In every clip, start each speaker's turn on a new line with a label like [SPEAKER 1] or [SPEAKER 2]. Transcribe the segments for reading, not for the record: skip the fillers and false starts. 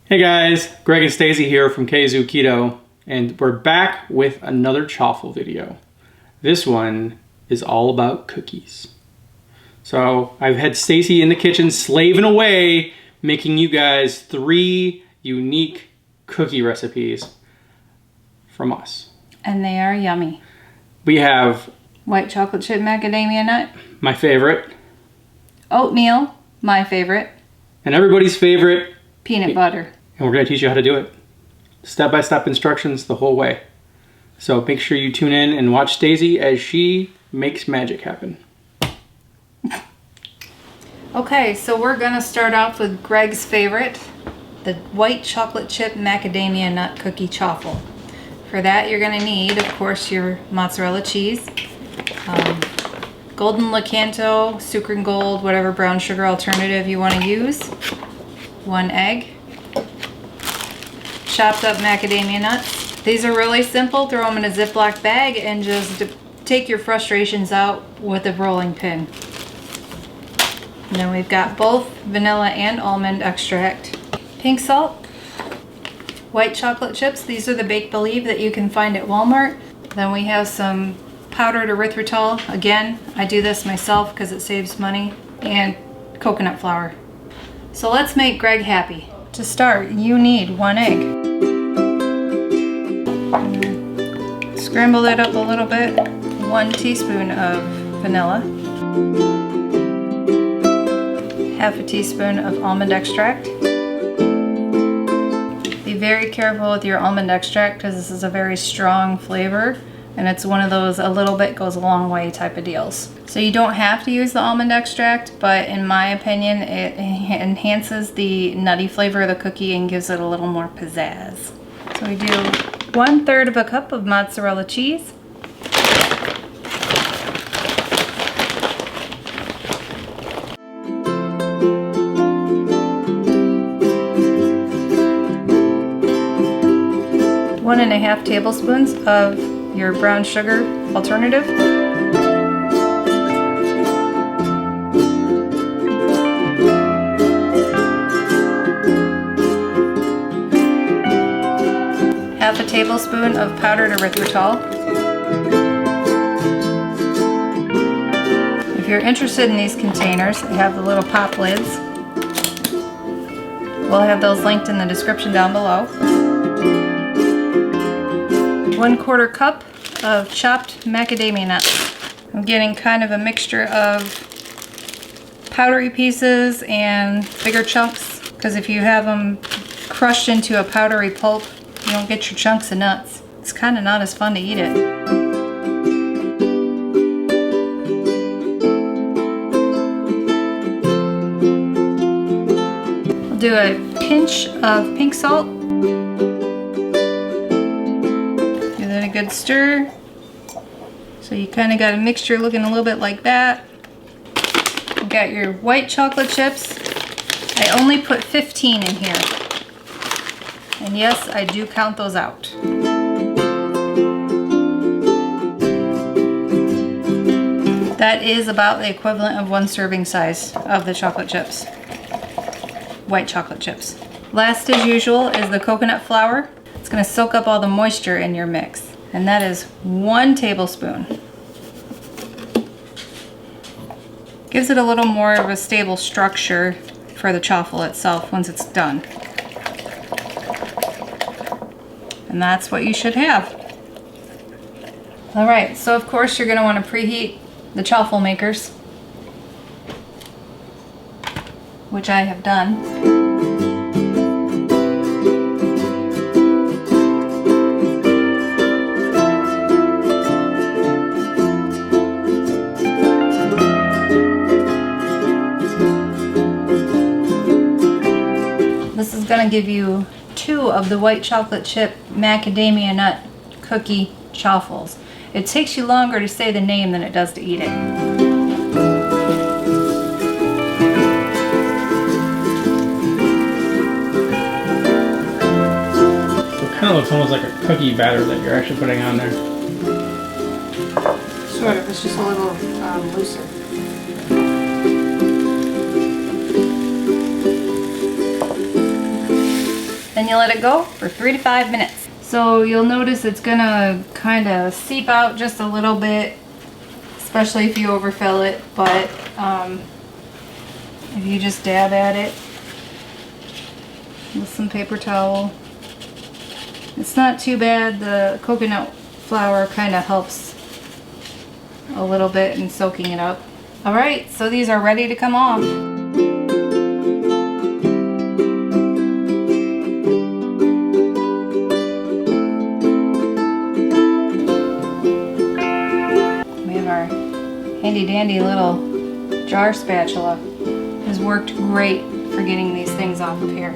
[SPEAKER 1] Hey guys, Greg and Stacy here from Kzoo Keto, and we're back with another Chaffle video. This one is all about cookies. So I've had Stacy in the kitchen slaving away, making you guys 3 unique cookie recipes from us.
[SPEAKER 2] And they are yummy.
[SPEAKER 1] We have
[SPEAKER 2] white chocolate chip macadamia nut,
[SPEAKER 1] my favorite,
[SPEAKER 2] oatmeal, my favorite,
[SPEAKER 1] and everybody's favorite,
[SPEAKER 2] peanut butter.
[SPEAKER 1] And we're going to teach you how to do it. Step-by-step instructions the whole way. So make sure you tune in and watch Stacy as she makes magic happen.
[SPEAKER 2] Okay, so we're going to start off with Greg's favorite, the white chocolate chip macadamia nut cookie chaffle. For that you're going to need, of course, your mozzarella cheese, golden lakanto, sucre gold, whatever brown sugar alternative you want to use, 1 egg, chopped up macadamia nuts. These are really simple. Throw them in a Ziploc bag and just take your frustrations out with a rolling pin. And then we've got both vanilla and almond extract, pink salt, white chocolate chips. These are the Bake Believe that you can find at Walmart. Then we have some powdered erythritol. Again, I do this myself because it saves money, and coconut flour. So let's make Greg happy. To start, you need 1 egg. Scramble that up a little bit. 1 teaspoon of vanilla. Half a teaspoon of almond extract. Be very careful with your almond extract because this is a very strong flavor, and it's one of those a little bit goes a long way type of deals. So you don't have to use the almond extract, but in my opinion it enhances the nutty flavor of the cookie and gives it a little more pizzazz. So we do 1/3 of a cup of mozzarella cheese, one and a half tablespoons of your brown sugar alternative, half a tablespoon of powdered erythritol. If you're interested in these containers, they have the little pop lids. We'll have those linked in the description down below. 1/4 cup of chopped macadamia nuts. I'm getting kind of a mixture of powdery pieces and bigger chunks, because if you have them crushed into a powdery pulp, you don't get your chunks of nuts. It's kind of not as fun to eat it. I'll do a pinch of pink salt. Give it a good stir. So you kind of got a mixture looking a little bit like that. You got your white chocolate chips. I only put 15 in here. And yes, I do count those out. That is about the equivalent of 1 serving size of the chocolate chips. White chocolate chips. Last, as usual, is the coconut flour. It's going to soak up all the moisture in your mix. And that is 1 tablespoon. Gives it a little more of a stable structure for the chaffle itself once it's done. And that's what you should have. Alright, so of course you're going to want to preheat the chaffle makers, which I have done. This is going to give you 2 of the white chocolate chip macadamia nut cookie chaffles. It takes you longer to say the name than it does to eat it.
[SPEAKER 1] So it kind of looks almost like a cookie batter that you're actually putting on there.
[SPEAKER 2] Sort of, it's just a little looser. Then you let it go for 3 to 5 minutes. So you'll notice it's gonna kind of seep out just a little bit, especially if you overfill it, but if you just dab at it with some paper towel, it's not too bad. The coconut flour kind of helps a little bit in soaking it up. All right, so these are ready to come off. We have our handy dandy little jar spatula. It has worked great for getting these things off of here.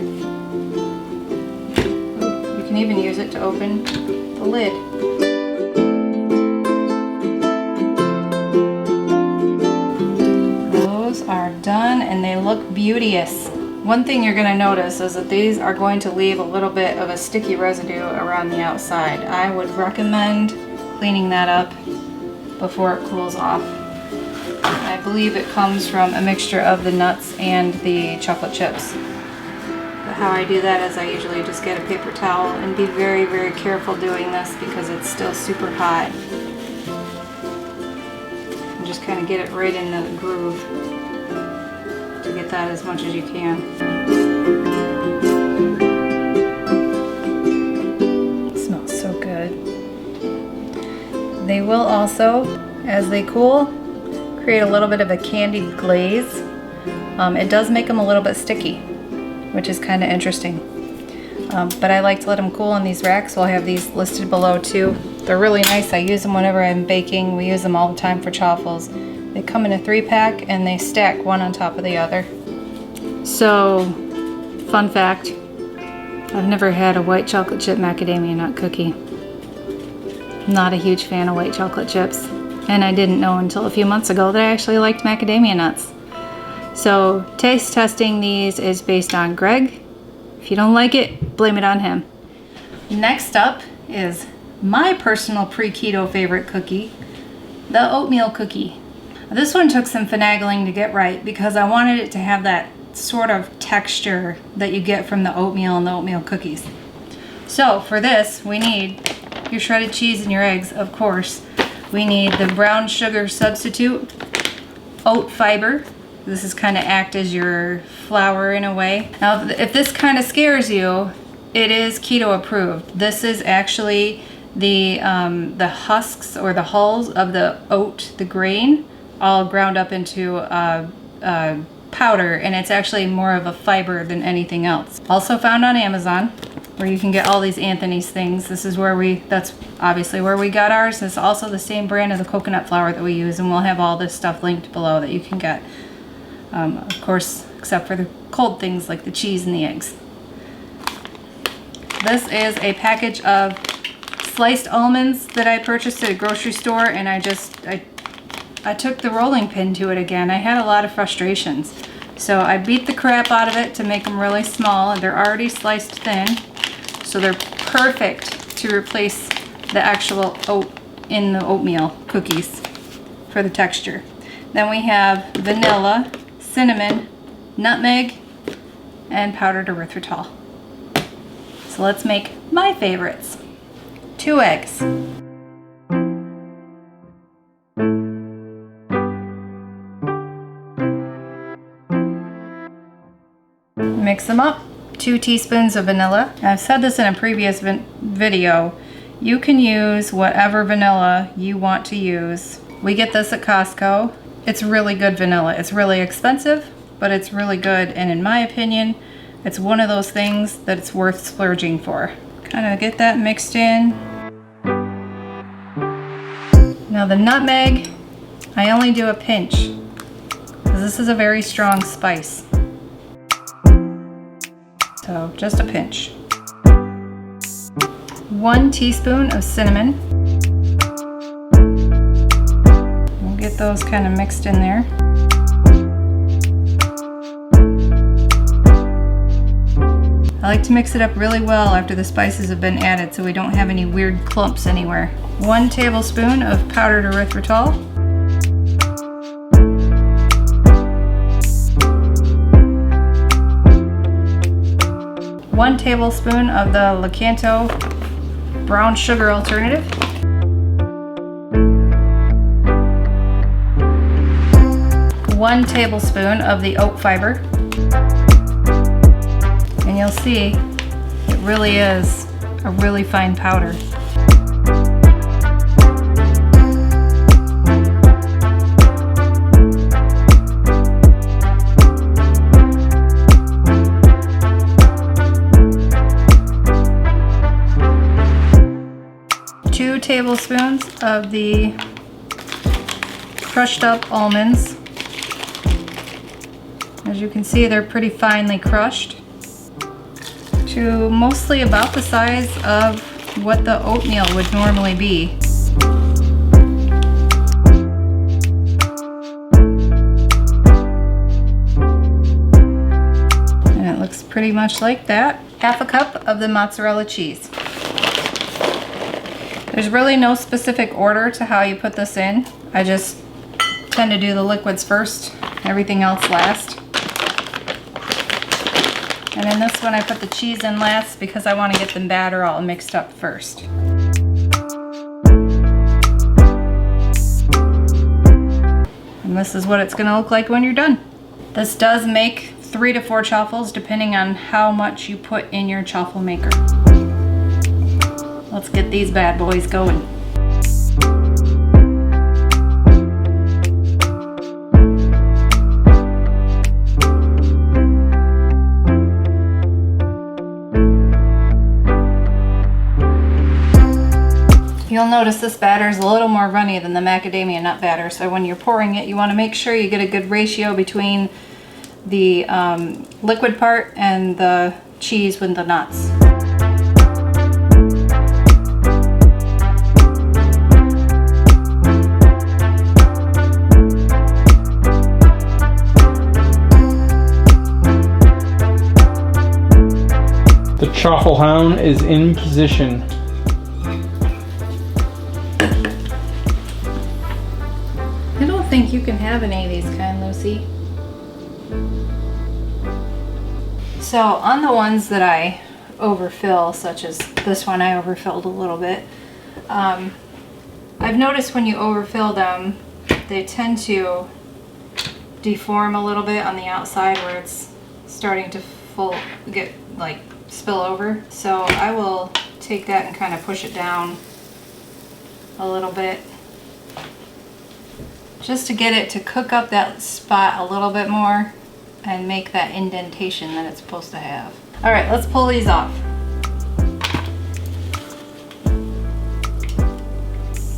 [SPEAKER 2] You can even use it to open the lid. Those are done and they look beauteous. One thing you're going to notice is that these are going to leave a little bit of a sticky residue around the outside. I would recommend cleaning that up before it cools off. I believe it comes from a mixture of the nuts and the chocolate chips. But how I do that is I usually just get a paper towel and be very, very careful doing this because it's still super hot. And just kind of get it right in the groove to get that as much as you can. It smells so good. They will also, as they cool, create a little bit of a candied glaze. It does make them a little bit sticky, which is kind of interesting. But I like to let them cool in these racks, so I'll have these listed below too. They're really nice. I use them whenever I'm baking. We use them all the time for chaffles. They come in a 3-pack and they stack one on top of the other. So, fun fact, I've never had a white chocolate chip macadamia nut cookie. Not a huge fan of white chocolate chips. And I didn't know until a few months ago that I actually liked macadamia nuts. So taste testing these is based on Greg. If you don't like it, blame it on him. Next up is my personal pre-keto favorite cookie, the oatmeal cookie. This one took some finagling to get right because I wanted it to have that sort of texture that you get from the oatmeal and the oatmeal cookies. So for this, we need your shredded cheese and your eggs, of course. We need the brown sugar substitute, oat fiber. This is kind of act as your flour in a way. Now, if this kind of scares you, it is keto approved. This is actually the husks or the hulls of the oat, the grain, all ground up into powder, and it's actually more of a fiber than anything else. Also found on Amazon, where you can get all these Anthony's things. This is where that's obviously where we got ours. It's also the same brand of the coconut flour that we use, and we'll have all this stuff linked below that you can get. Of course, except for the cold things like the cheese and the eggs. This is a package of sliced almonds that I purchased at a grocery store, and I took the rolling pin to it again. I had a lot of frustrations. So I beat the crap out of it to make them really small. They're already sliced thin, so they're perfect to replace the actual oat in the oatmeal cookies for the texture. Then we have vanilla, cinnamon, nutmeg, and powdered erythritol. So let's make my favorites. 2 eggs. Mix them up. 2 teaspoons of vanilla. I've said this in a previous video. You can use whatever vanilla you want to use. We get this at Costco. It's really good vanilla. It's really expensive, but it's really good. And in my opinion, it's one of those things that it's worth splurging for. Kind of get that mixed in. Now the nutmeg, I only do a pinch, because this is a very strong spice. So just a pinch. 1 teaspoon of cinnamon. We'll get those kind of mixed in there. I like to mix it up really well after the spices have been added so we don't have any weird clumps anywhere. 1 tablespoon of powdered erythritol. 1 tablespoon of the Lakanto brown sugar alternative. 1 tablespoon of the oat fiber. And you'll see it really is a really fine powder. Tablespoons of the crushed up almonds. As you can see, they're pretty finely crushed to mostly about the size of what the oatmeal would normally be. And it looks pretty much like that. 1/2 cup of the mozzarella cheese. There's really no specific order to how you put this in. I just tend to do the liquids first, everything else last. And in this one I put the cheese in last because I want to get the batter all mixed up first. And this is what it's going to look like when you're done. This does make 3 to 4 chaffles depending on how much you put in your chaffle maker. Let's get these bad boys going. You'll notice this batter is a little more runny than the macadamia nut batter, so when you're pouring it, you want to make sure you get a good ratio between the liquid part and the cheese with the nuts.
[SPEAKER 1] The Chaffle Hound is in position.
[SPEAKER 2] I don't think you can have any of these kind, Lucy. So on the ones that I overfill, such as this one I overfilled a little bit, I've noticed when you overfill them, they tend to deform a little bit on the outside where it's starting to spill over. So I will take that and kind of push it down a little bit just to get it to cook up that spot a little bit more and make that indentation that it's supposed to have. All right, let's pull these off.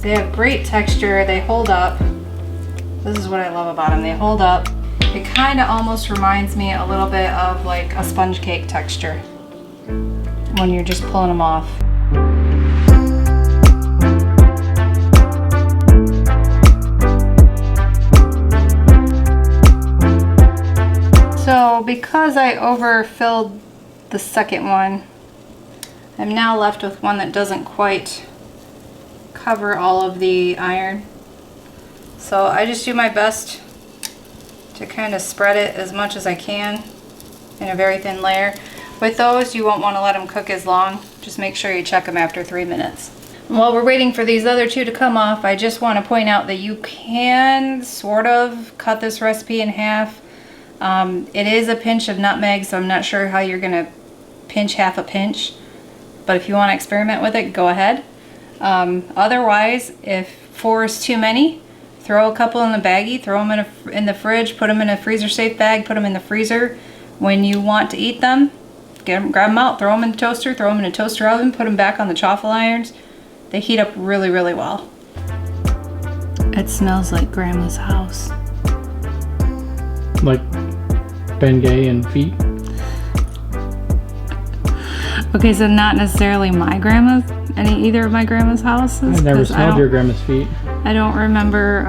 [SPEAKER 2] They have great texture, they hold up. This is what I love about them, they hold up. It kind of almost reminds me a little bit of like a sponge cake texture when you're just pulling them off. So because I overfilled the second one, I'm now left with one that doesn't quite cover all of the iron. So I just do my best to kind of spread it as much as I can in a very thin layer. With those, you won't want to let them cook as long. Just make sure you check them after 3 minutes. And while we're waiting for these other two to come off, I just want to point out that you can sort of cut this recipe in half. It is a pinch of nutmeg, so I'm not sure how you're going to pinch half a pinch. But if you want to experiment with it, go ahead. Otherwise, if 4 is too many, throw a couple in the baggie, throw them in the fridge, put them in a freezer safe bag, put them in the freezer. When you want to eat them, grab them out, throw them in the toaster, throw them in a toaster oven, put them back on the chaffle irons. They heat up really, really well. It smells like Grandma's house.
[SPEAKER 1] Like Bengay and feet?
[SPEAKER 2] Okay, so not necessarily my grandma's, either of my grandma's houses.
[SPEAKER 1] I've never smelled your grandma's feet.
[SPEAKER 2] I don't remember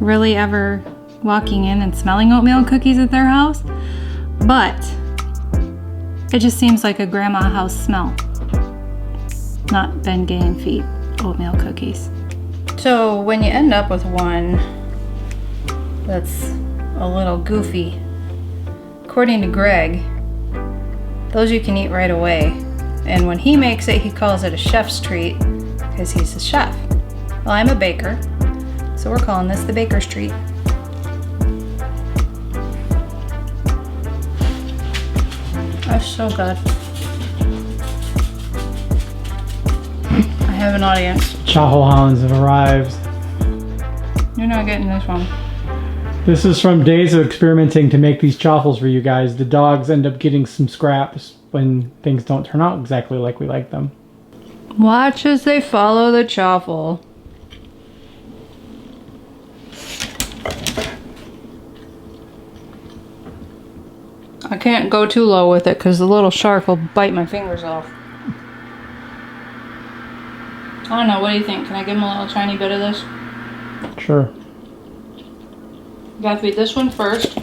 [SPEAKER 2] really ever walking in and smelling oatmeal cookies at their house, but it just seems like a grandma house smell, not Bengay and feet oatmeal cookies. So when you end up with one that's a little goofy, according to Greg, Those you can eat right away. And when he makes it, he calls it a chef's treat because he's a chef. Well, I'm a baker, so we're calling this the baker's treat. That's so good. I have an audience.
[SPEAKER 1] Chaffle hounds have arrived.
[SPEAKER 2] You're not getting this one.
[SPEAKER 1] This is from days of experimenting to make these chaffles for you guys. The dogs end up getting some scraps when things don't turn out exactly like we like them.
[SPEAKER 2] Watch as they follow the chaffle. I can't go too low with it because the little shark will bite my fingers off. I don't know, what do you think? Can I give him a little tiny bit of this?
[SPEAKER 1] Sure.
[SPEAKER 2] You gotta feed this one first.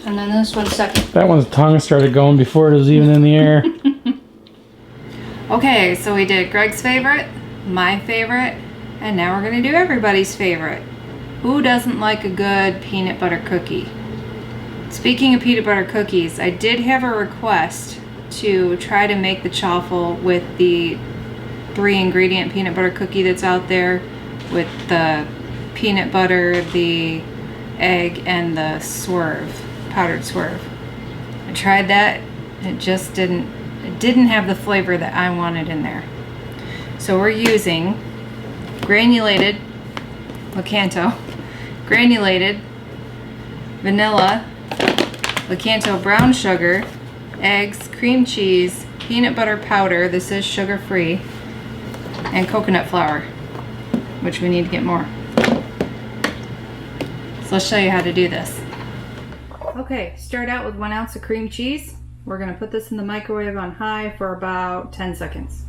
[SPEAKER 2] And then this one second.
[SPEAKER 1] That one's tongue started going before it was even in the air.
[SPEAKER 2] Okay, so we did Greg's favorite, my favorite, and now we're gonna do everybody's favorite. Who doesn't like a good peanut butter cookie? Speaking of peanut butter cookies, I did have a request to try to make the chaffle with the 3-ingredient peanut butter cookie that's out there with the peanut butter, the egg, and the swerve, powdered swerve. I tried that, it just didn't have the flavor that I wanted in there. So we're using granulated Lakanto, granulated vanilla, Lakanto brown sugar, eggs, cream cheese, peanut butter powder, this is sugar-free, and coconut flour, which we need to get more. So let's show you how to do this. Okay, start out with 1 ounce of cream cheese. We're gonna put this in the microwave on high for about 10 seconds.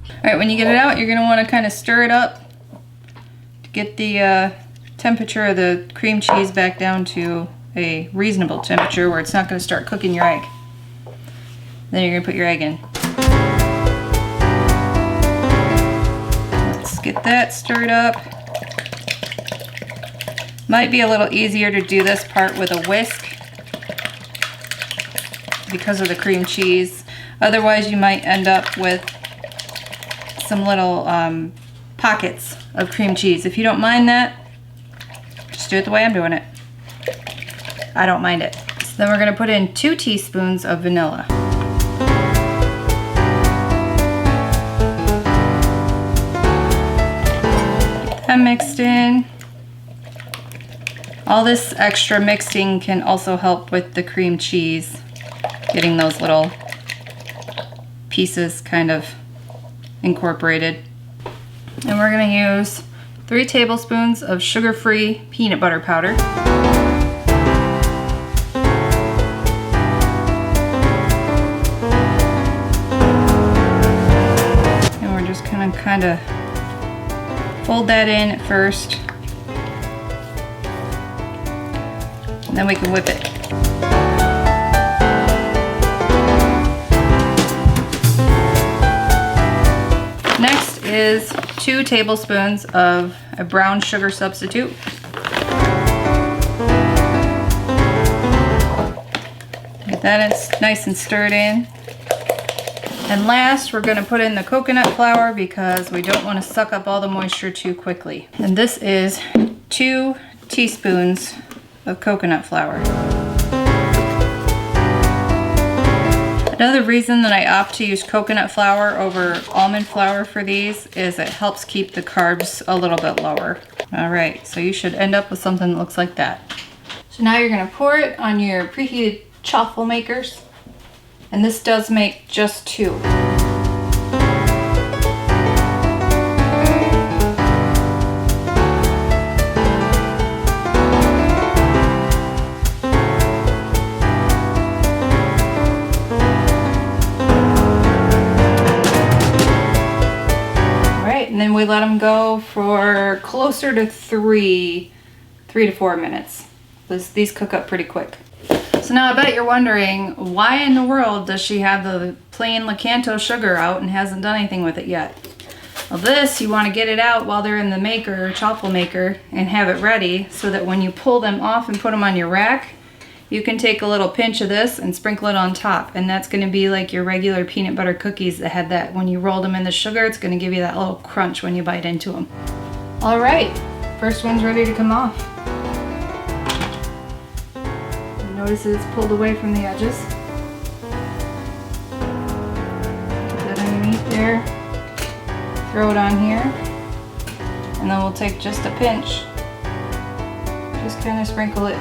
[SPEAKER 2] All right, when you get it out, you're gonna wanna kind of stir it up to get the temperature of the cream cheese back down to a reasonable temperature where it's not gonna start cooking your egg. Then you're gonna put your egg in. Let's get that stirred up. Might be a little easier to do this part with a whisk because of the cream cheese. Otherwise, you might end up with some little pockets of cream cheese. If you don't mind that, just do it the way I'm doing it. I don't mind it. So then we're gonna put in 2 teaspoons of vanilla. Get that mixed in. All this extra mixing can also help with the cream cheese, getting those little pieces kind of incorporated. And we're gonna use 3 tablespoons of sugar-free peanut butter powder. And we're just gonna kind of fold that in at first. And then we can whip it. Next is 2 tablespoons of a brown sugar substitute. Get that nice and stirred in. And last, we're gonna put in the coconut flour because we don't wanna suck up all the moisture too quickly. And this is 2 teaspoons of coconut flour. Another reason that I opt to use coconut flour over almond flour for these is it helps keep the carbs a little bit lower. All right, so you should end up with something that looks like that. So now you're gonna pour it on your preheated chaffle makers. And this does make just 2. And then we let them go for closer to 3 to 4 minutes. These cook up pretty quick. So now I bet you're wondering, why in the world does she have the plain Lakanto sugar out and hasn't done anything with it yet? Well, this, you want to get it out while they're in the maker, chaffle maker, and have it ready so that when you pull them off and put them on your rack, you can take a little pinch of this and sprinkle it on top, and that's going to be like your regular peanut butter cookies that had that, when you rolled them in the sugar, it's going to give you that little crunch when you bite into them. All right, first one's ready to come off. Notice it's pulled away from the edges. Put that underneath there. Throw it on here. And then we'll take just a pinch. Just kind of sprinkle it.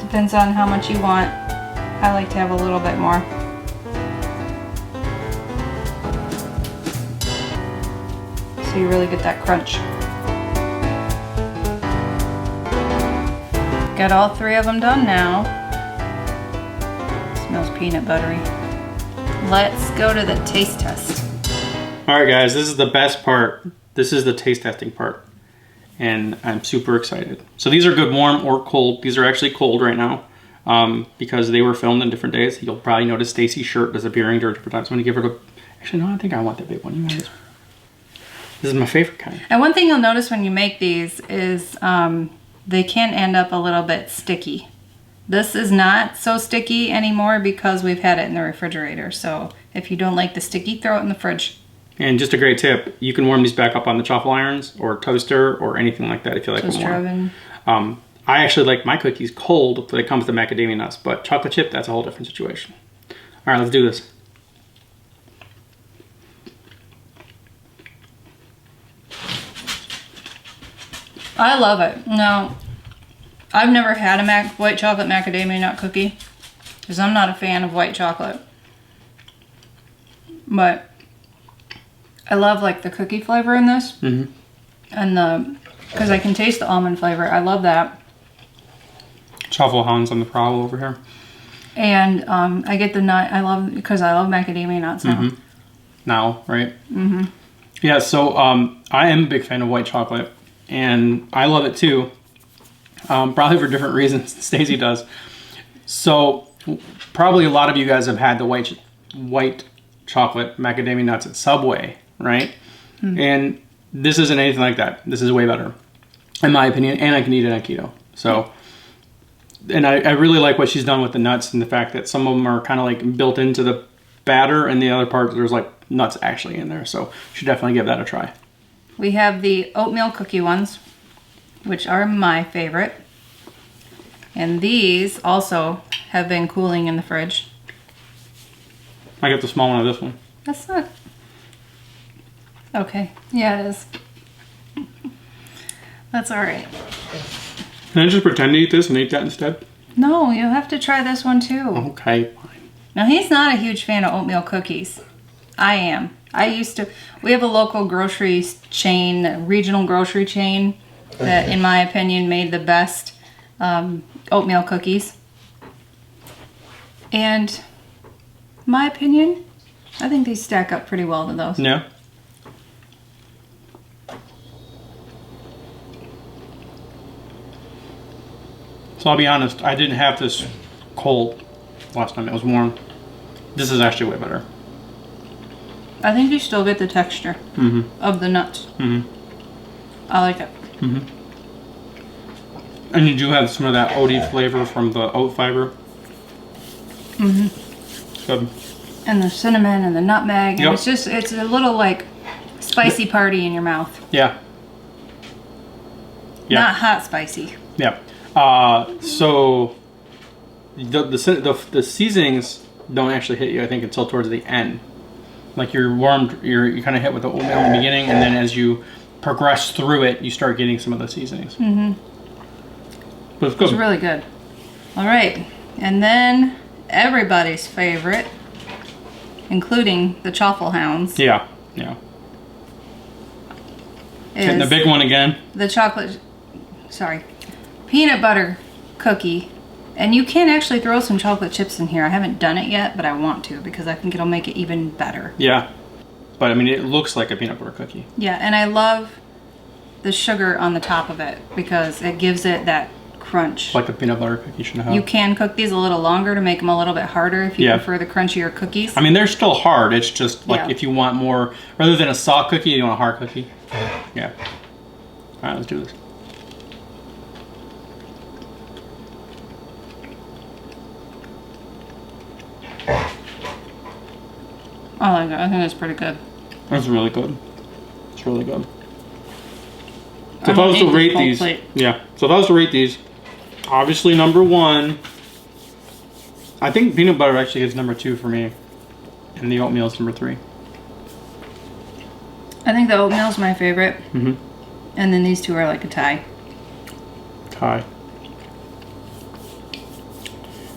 [SPEAKER 2] Depends on how much you want. I like to have a little bit more. So you really get that crunch. Got all 3 of them done now. Smells peanut buttery. Let's go to the taste test.
[SPEAKER 1] All right, guys, this is the best part. This is the taste testing part, and I'm super excited. So these are good warm or cold. These are actually cold right now because they were filmed on different days. You'll probably notice Stacy's shirt disappearing during different times. I'm gonna give her the. Actually, no, I think I want the big one. You want this? This is my favorite kind.
[SPEAKER 2] And one thing you'll notice when you make these is they can end up a little bit sticky. This is not so sticky anymore because we've had it in the refrigerator. So if you don't like the sticky, throw it in the fridge.
[SPEAKER 1] And just a great tip, you can warm these back up on the Chaffle irons or toaster or anything like that if you like them
[SPEAKER 2] Toaster
[SPEAKER 1] warm.
[SPEAKER 2] oven.
[SPEAKER 1] I actually like my cookies cold when it comes to macadamia nuts, but chocolate chip, that's a whole different situation. All right, let's do this.
[SPEAKER 2] I love it. Now, I've never had a white chocolate macadamia nut cookie because I'm not a fan of white chocolate. But I love like the cookie flavor in this. Mm-hmm. And because I can taste the almond flavor. I love that.
[SPEAKER 1] Chaffle hounds on the prowl over here.
[SPEAKER 2] And I get the nut. Because I love macadamia nuts now.
[SPEAKER 1] Mm-hmm. Now, right? Mm-hmm. Yeah, so I am a big fan of white chocolate. And I love it too. Probably for different reasons Stacy does. So probably a lot of you guys have had the white chocolate macadamia nuts at Subway, right? Mm-hmm. And this isn't anything like that. This is way better, in my opinion, and I can eat it on keto. So, and I really like what she's done with the nuts and the fact that some of them are kind of like built into the batter, and the other part there's like nuts actually in there. So you should definitely give that a try.
[SPEAKER 2] We have the oatmeal cookie ones, which are my favorite. And these also have been cooling in the fridge.
[SPEAKER 1] I got the small one of this one.
[SPEAKER 2] That's not... Okay. Yeah, it is. That's all right.
[SPEAKER 1] Can I just pretend to eat this and eat that instead?
[SPEAKER 2] No, you'll have to try this one too.
[SPEAKER 1] Okay, fine.
[SPEAKER 2] Now, he's not a huge fan of oatmeal cookies. I am. We have a local grocery chain, regional grocery chain, that in my opinion made the best oatmeal cookies. And my opinion, I think these stack up pretty well to those.
[SPEAKER 1] Yeah. So I'll be honest, I didn't have this cold last time. It was warm. This is actually way better.
[SPEAKER 2] I think you still get the texture of the nuts. Mm-hmm. I like it.
[SPEAKER 1] Mm-hmm. And you do have some of that oaty flavor from the oat fiber. Mm-hmm. Good.
[SPEAKER 2] And the cinnamon and the nutmeg.
[SPEAKER 1] Yep.
[SPEAKER 2] And it's a little like spicy party in your mouth.
[SPEAKER 1] Yeah. Yeah.
[SPEAKER 2] Not hot spicy.
[SPEAKER 1] Yeah. So the seasonings don't actually hit you, I think, until towards the end. Like you're kind of hit with the oatmeal in the beginning, and then as you progress through it, you start getting some of the seasonings. Mm-hmm. But it's good.
[SPEAKER 2] It's really good. All right, and then everybody's favorite, including the Chaffle hounds.
[SPEAKER 1] Yeah, yeah. Getting the big one again.
[SPEAKER 2] The peanut butter cookie. And you can actually throw some chocolate chips in here. I haven't done it yet, but I want to because I think it'll make it even better.
[SPEAKER 1] Yeah. But I mean, it looks like a peanut butter cookie.
[SPEAKER 2] Yeah, and I love the sugar on the top of it because it gives it that crunch.
[SPEAKER 1] Like a peanut butter cookie should have.
[SPEAKER 2] You can cook these a little longer to make them a little bit harder if you prefer the crunchier cookies.
[SPEAKER 1] I mean, they're still hard. It's just like if you want more, rather than a soft cookie, you want a hard cookie. Yeah. All right, let's do this.
[SPEAKER 2] I like it. I think it's pretty good.
[SPEAKER 1] That's really good. It's really good. So if I was to rate these, yeah. So if I was to rate these, obviously number 1. I think peanut butter actually is number 2 for me, and the oatmeal is number 3.
[SPEAKER 2] I think the oatmeal is my favorite,
[SPEAKER 1] and
[SPEAKER 2] then these two are like a tie.
[SPEAKER 1] Tie.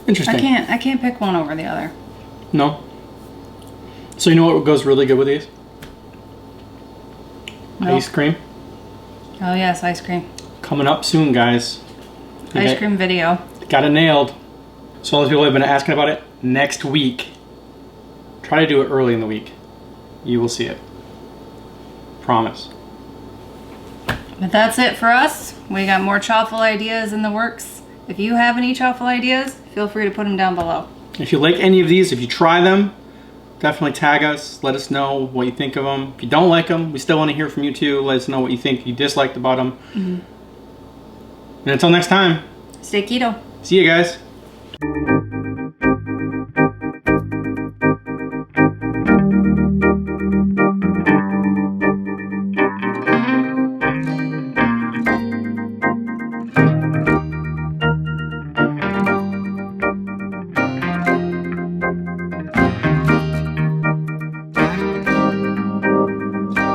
[SPEAKER 1] Interesting.
[SPEAKER 2] I can't pick one over the other.
[SPEAKER 1] No. So you know what goes really good with these?
[SPEAKER 2] No.
[SPEAKER 1] Ice cream.
[SPEAKER 2] Oh yes, ice cream.
[SPEAKER 1] Coming up soon, guys.
[SPEAKER 2] Ice cream video.
[SPEAKER 1] Got it nailed. So all those people have been asking about it. Next week, try to do it early in the week. You will see it. Promise.
[SPEAKER 2] But that's it for us. We got more chaffle ideas in the works. If you have any chaffle ideas, feel free to put them down below.
[SPEAKER 1] If you like any of these, if you try them, definitely tag us. Let us know what you think of them. If you don't like them, we still want to hear from you too. Let us know what you think you disliked about them. And until next time.
[SPEAKER 2] Stay keto.
[SPEAKER 1] See you guys.